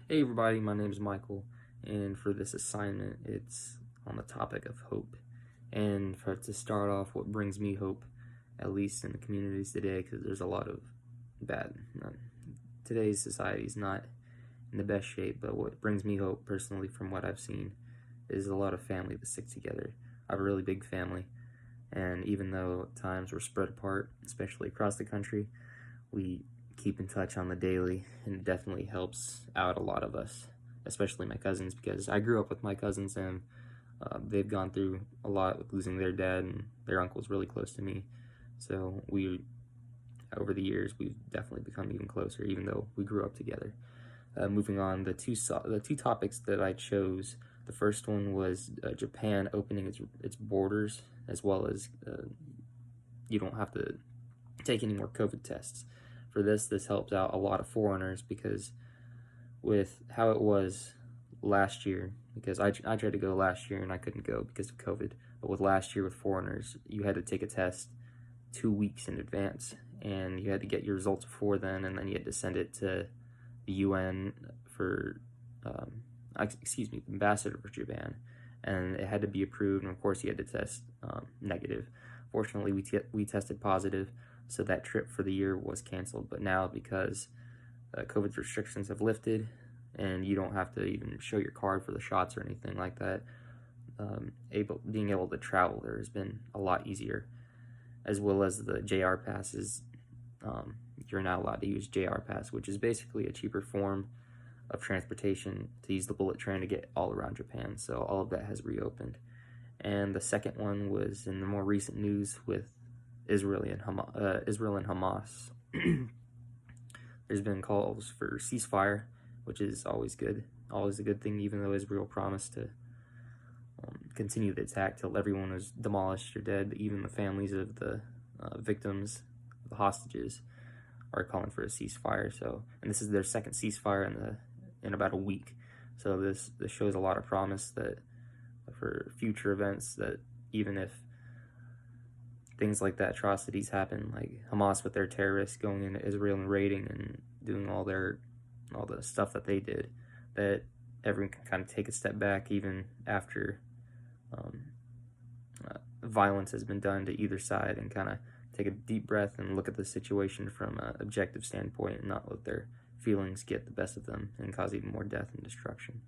Hey everybody, my name is Michael, and for this assignment, it's on the topic of hope. And to start off, what brings me hope, at least in the communities today, because there's a lot of bad. Today's society is not in the best shape, but what brings me hope, personally, from what I've seen, is a lot of family that stick together. I have a really big family, and even though at times we're spread apart, especially across the country, we keep in touch on the daily, and it definitely helps out a lot of us, especially my cousins, because I grew up with my cousins, and they've gone through a lot with losing their dad, and their uncle's really close to me. So over the years, we've definitely become even closer, even though we grew up together. Moving on, the two topics that I chose. The first one was Japan opening its borders, as well as you don't have to take any more COVID tests. For this helps out a lot of foreigners, because with how it was last year, because I tried to go last year and I couldn't go because of COVID, but with last year with foreigners, you had to take a test 2 weeks in advance, and you had to get your results before then, and then you had to send it to the UN for, the ambassador for Japan, and it had to be approved, and of course you had to test negative. Fortunately, we tested positive, so that trip for the year was canceled. But now, because COVID restrictions have lifted and you don't have to even show your card for the shots or anything like that, being able to travel there has been a lot easier, as well as the JR passes. You're now allowed to use JR Pass, which is basically a cheaper form of transportation to use the bullet train to get all around Japan. So all of that has reopened. And the second one was in the more recent news with Israel and Hamas. There's been calls for ceasefire, which is always good, always a good thing, even though Israel promised to continue the attack till everyone was demolished or dead. Even the families of the victims, the hostages, are calling for a ceasefire. So, and this is their second ceasefire in about a week. So this shows a lot of promise that for future events, that even if things like that, atrocities happen, like Hamas with their terrorists going into Israel and raiding and doing all the stuff that they did, that everyone can kind of take a step back, even after violence has been done to either side, and kind of take a deep breath and look at the situation from an objective standpoint, and not let their feelings get the best of them and cause even more death and destruction.